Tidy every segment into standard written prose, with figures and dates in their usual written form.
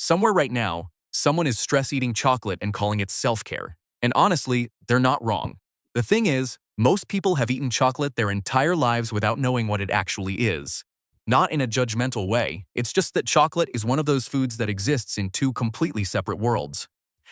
Somewhere right now, someone is stress-eating chocolate and calling it self-care. And honestly, they're not wrong. The thing is, most people have eaten chocolate their entire lives without knowing what it actually is. Not in a judgmental way, it's just that chocolate is one of those foods that exists in two completely separate worlds.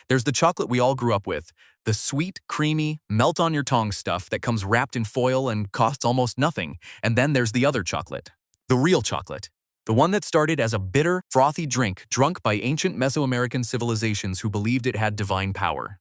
There's the chocolate we all grew up with, the sweet, creamy, melt-on-your-tongue stuff that comes wrapped in foil and costs almost nothing. And then there's the other chocolate, the real chocolate. The one that started as a bitter, frothy drink drunk by ancient Mesoamerican civilizations who believed it had divine power.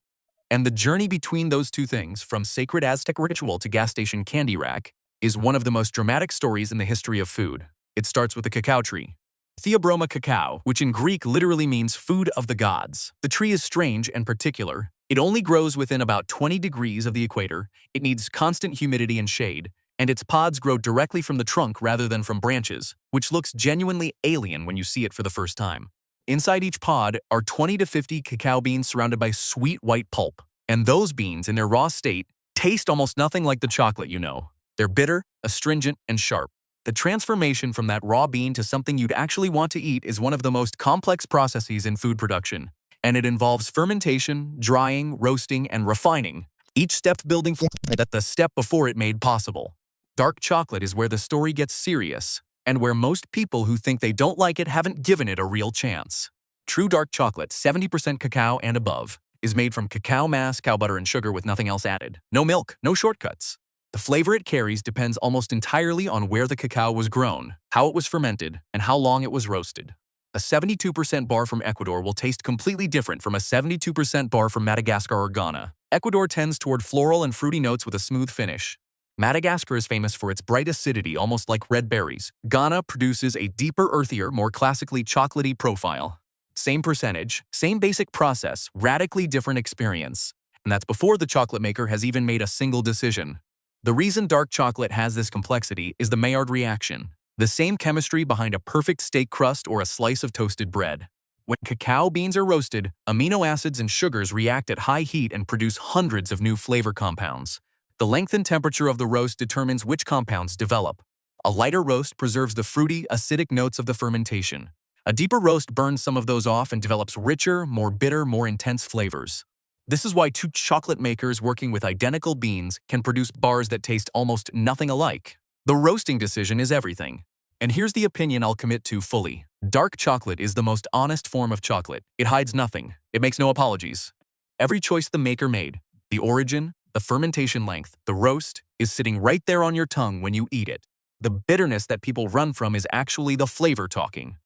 And the journey between those two things, from sacred Aztec ritual to gas station candy rack, is one of the most dramatic stories in the history of food. It starts with the cacao tree. Theobroma cacao, which in Greek literally means food of the gods. The tree is strange and particular. It only grows within about 20 degrees of the equator, it needs constant humidity and shade, and its pods grow directly from the trunk rather than from branches, which looks genuinely alien when you see it for the first time. Inside each pod are 20 to 50 cacao beans surrounded by sweet white pulp, and those beans, in their raw state, taste almost nothing like the chocolate you know. They're bitter, astringent, and sharp. The transformation from that raw bean to something you'd actually want to eat is one of the most complex processes in food production, and it involves fermentation, drying, roasting, and refining, each step building that the step before it made possible. Dark chocolate is where the story gets serious, and where most people who think they don't like it haven't given it a real chance. True dark chocolate, 70% cacao and above, is made from cacao mass, cow butter, and sugar with nothing else added. No milk, no shortcuts. The flavor it carries depends almost entirely on where the cacao was grown, how it was fermented, and how long it was roasted. A 72% bar from Ecuador will taste completely different from a 72% bar from Madagascar or Ghana. Ecuador tends toward floral and fruity notes with a smooth finish. Madagascar is famous for its bright acidity, almost like red berries. Ghana produces a deeper, earthier, more classically chocolatey profile. Same percentage, same basic process, radically different experience. And that's before the chocolate maker has even made a single decision. The reason dark chocolate has this complexity is the Maillard reaction, the same chemistry behind a perfect steak crust or a slice of toasted bread. When cacao beans are roasted, amino acids and sugars react at high heat and produce hundreds of new flavor compounds. The length and temperature of the roast determines which compounds develop. A lighter roast preserves the fruity, acidic notes of the fermentation. A deeper roast burns some of those off and develops richer, more bitter, more intense flavors. This is why two chocolate makers working with identical beans can produce bars that taste almost nothing alike. The roasting decision is everything. And here's the opinion I'll commit to fully. Dark chocolate is the most honest form of chocolate. It hides nothing. It makes no apologies. Every choice the maker made, the origin, the fermentation length, the roast, is sitting right there on your tongue when you eat it. The bitterness that people run from is actually the flavor talking.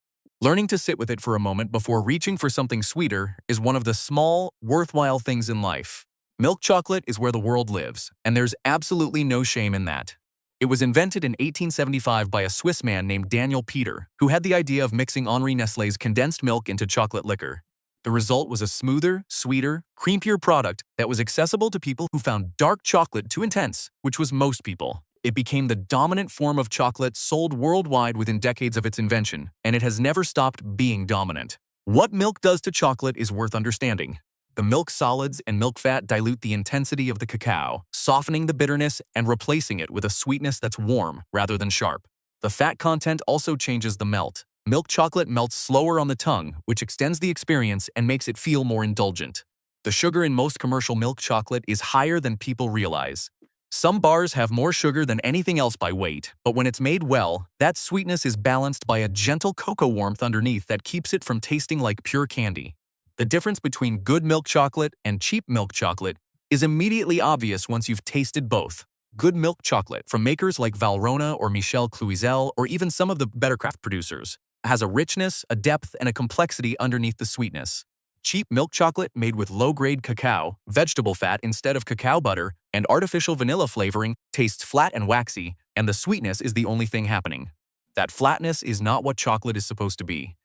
Learning to sit with it for a moment before reaching for something sweeter is one of the small, worthwhile things in life. Milk chocolate is where the world lives, and there's absolutely no shame in that. It was invented in 1875 by a Swiss man named Daniel Peter, who had the idea of mixing Henri Nestlé's condensed milk into chocolate liquor. The result was a smoother, sweeter, creamier product that was accessible to people who found dark chocolate too intense, which was most people. It became the dominant form of chocolate sold worldwide within decades of its invention, and it has never stopped being dominant. What milk does to chocolate is worth understanding. The milk solids and milk fat dilute the intensity of the cacao, softening the bitterness and replacing it with a sweetness that's warm rather than sharp. The fat content also changes the melt. Milk chocolate melts slower on the tongue, which extends the experience and makes it feel more indulgent. The sugar in most commercial milk chocolate is higher than people realize. Some bars have more sugar than anything else by weight, but when it's made well, that sweetness is balanced by a gentle cocoa warmth underneath that keeps it from tasting like pure candy. The difference between good milk chocolate and cheap milk chocolate is immediately obvious once you've tasted both. Good milk chocolate, from makers like Valrhona or Michel Cluizel or even some of the better craft producers, has a richness, a depth, and a complexity underneath the sweetness. Cheap milk chocolate made with low-grade cacao, vegetable fat instead of cacao butter, and artificial vanilla flavoring tastes flat and waxy, and the sweetness is the only thing happening. That flatness is not what chocolate is supposed to be.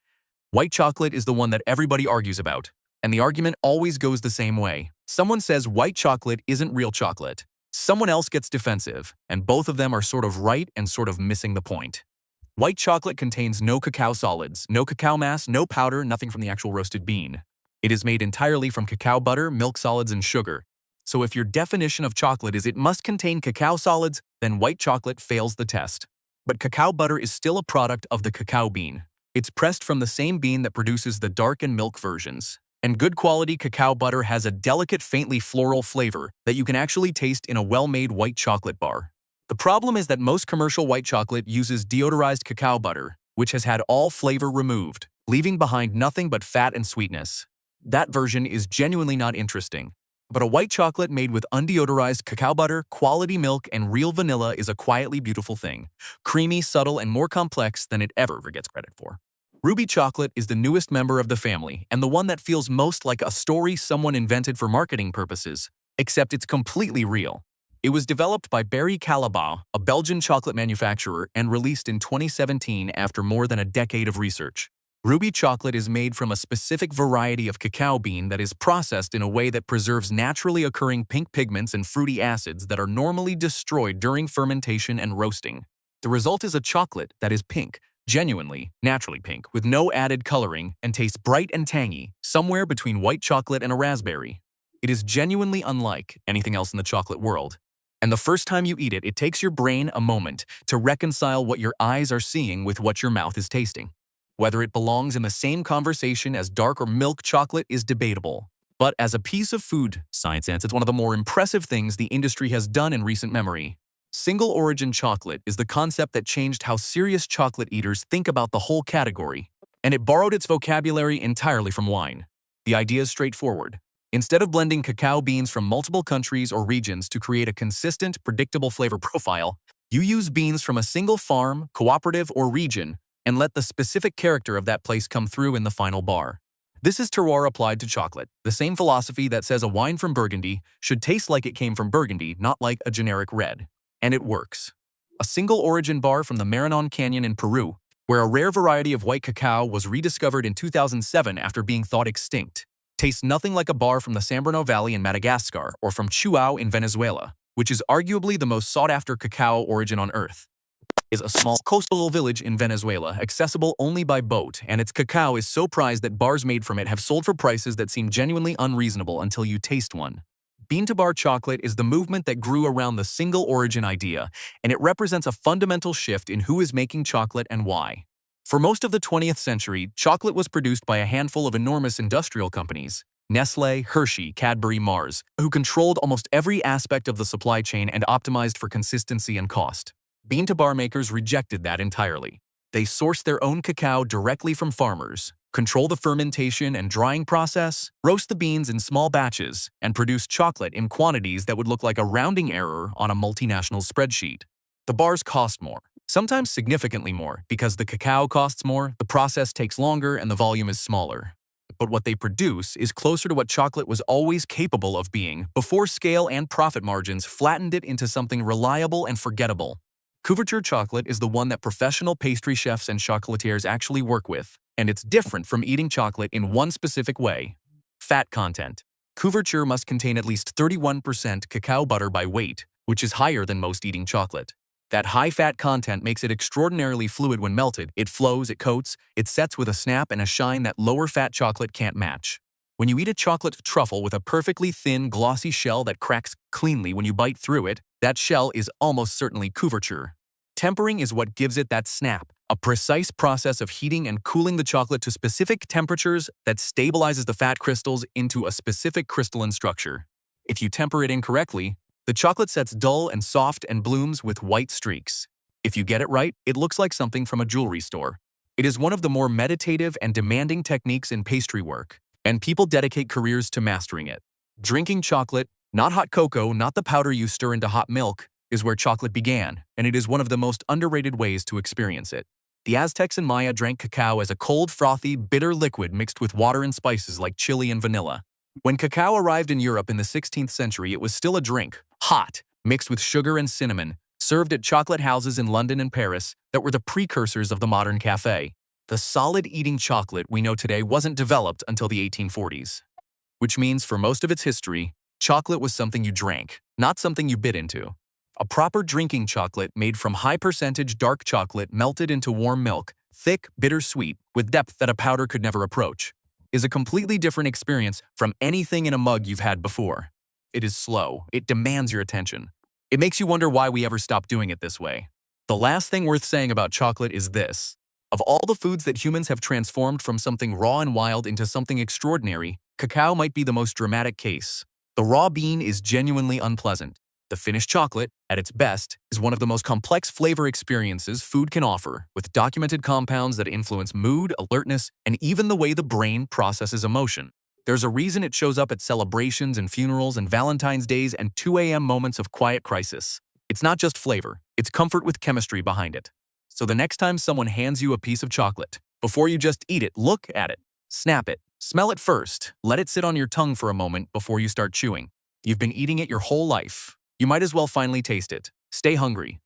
White chocolate is the one that everybody argues about, and the argument always goes the same way. Someone says white chocolate isn't real chocolate. Someone else gets defensive, and both of them are sort of right and sort of missing the point. White chocolate contains no cacao solids, no cacao mass, no powder, nothing from the actual roasted bean. It is made entirely from cacao butter, milk solids, and sugar. So if your definition of chocolate is it must contain cacao solids, then white chocolate fails the test. But cacao butter is still a product of the cacao bean. It's pressed from the same bean that produces the dark and milk versions. And good quality cacao butter has a delicate, faintly floral flavor that you can actually taste in a well-made white chocolate bar. The problem is that most commercial white chocolate uses deodorized cacao butter, which has had all flavor removed, leaving behind nothing but fat and sweetness. That version is genuinely not interesting. But a white chocolate made with undeodorized cacao butter, quality milk, and real vanilla is a quietly beautiful thing. Creamy, subtle, and more complex than it ever gets credit for. Ruby chocolate is the newest member of the family and the one that feels most like a story someone invented for marketing purposes, except it's completely real. It was developed by Barry Callebaut, a Belgian chocolate manufacturer, and released in 2017 after more than a decade of research. Ruby chocolate is made from a specific variety of cacao bean that is processed in a way that preserves naturally occurring pink pigments and fruity acids that are normally destroyed during fermentation and roasting. The result is a chocolate that is pink, genuinely, naturally pink, with no added coloring, and tastes bright and tangy, somewhere between white chocolate and a raspberry. It is genuinely unlike anything else in the chocolate world. And the first time you eat it, it takes your brain a moment to reconcile what your eyes are seeing with what your mouth is tasting. Whether it belongs in the same conversation as dark or milk chocolate is debatable. But as a piece of food science, it's one of the more impressive things the industry has done in recent memory. Single-origin chocolate is the concept that changed how serious chocolate eaters think about the whole category, and it borrowed its vocabulary entirely from wine. The idea is straightforward. Instead of blending cacao beans from multiple countries or regions to create a consistent, predictable flavor profile, you use beans from a single farm, cooperative, or region and let the specific character of that place come through in the final bar. This is terroir applied to chocolate, the same philosophy that says a wine from Burgundy should taste like it came from Burgundy, not like a generic red. And it works. A single-origin bar from the Marañón Canyon in Peru, where a rare variety of white cacao was rediscovered in 2007 after being thought extinct, tastes nothing like a bar from the San Bruno Valley in Madagascar or from Chuao in Venezuela, which is arguably the most sought-after cacao origin on Earth. Is a small coastal village in Venezuela, accessible only by boat, and its cacao is so prized that bars made from it have sold for prices that seem genuinely unreasonable until you taste one. Bean-to-bar chocolate is the movement that grew around the single-origin idea, and it represents a fundamental shift in who is making chocolate and why. For most of the 20th century, chocolate was produced by a handful of enormous industrial companies, Nestlé, Hershey, Cadbury, Mars, who controlled almost every aspect of the supply chain and optimized for consistency and cost. Bean-to-bar makers rejected that entirely. They sourced their own cacao directly from farmers, control the fermentation and drying process, roast the beans in small batches, and produce chocolate in quantities that would look like a rounding error on a multinational spreadsheet. The bars cost more, sometimes significantly more, because the cacao costs more, the process takes longer, and the volume is smaller. But what they produce is closer to what chocolate was always capable of being before scale and profit margins flattened it into something reliable and forgettable. Couverture chocolate is the one that professional pastry chefs and chocolatiers actually work with, and it's different from eating chocolate in one specific way: fat content. Couverture must contain at least 31% cacao butter by weight, which is higher than most eating chocolate. That high fat content makes it extraordinarily fluid when melted. It flows, it coats, it sets with a snap and a shine that lower fat chocolate can't match. When you eat a chocolate truffle with a perfectly thin, glossy shell that cracks cleanly when you bite through it, that shell is almost certainly couverture. Tempering is what gives it that snap, a precise process of heating and cooling the chocolate to specific temperatures that stabilizes the fat crystals into a specific crystalline structure. If you temper it incorrectly, the chocolate sets dull and soft and blooms with white streaks. If you get it right, it looks like something from a jewelry store. It is one of the more meditative and demanding techniques in pastry work, and people dedicate careers to mastering it. Drinking chocolate, not hot cocoa, not the powder you stir into hot milk, is where chocolate began, and it is one of the most underrated ways to experience it. The Aztecs and Maya drank cacao as a cold, frothy, bitter liquid mixed with water and spices like chili and vanilla. When cacao arrived in Europe in the 16th century, it was still a drink, hot, mixed with sugar and cinnamon, served at chocolate houses in London and Paris that were the precursors of the modern cafe. The solid eating chocolate we know today wasn't developed until the 1840s. Which means for most of its history, chocolate was something you drank, not something you bit into. A proper drinking chocolate made from high-percentage dark chocolate melted into warm milk, thick, bittersweet, with depth that a powder could never approach, is a completely different experience from anything in a mug you've had before. It is slow. It demands your attention. It makes you wonder why we ever stopped doing it this way. The last thing worth saying about chocolate is this: Of all the foods that humans have transformed from something raw and wild into something extraordinary, cacao might be the most dramatic case. The raw bean is genuinely unpleasant. The finished chocolate, at its best, is one of the most complex flavor experiences food can offer, with documented compounds that influence mood, alertness, and even the way the brain processes emotion. There's a reason it shows up at celebrations and funerals and Valentine's days and 2 a.m. moments of quiet crisis. It's not just flavor, it's comfort with chemistry behind it. So the next time someone hands you a piece of chocolate, before you just eat it, look at it, snap it, smell it first, let it sit on your tongue for a moment before you start chewing. You've been eating it your whole life. You might as well finally taste it. Stay hungry.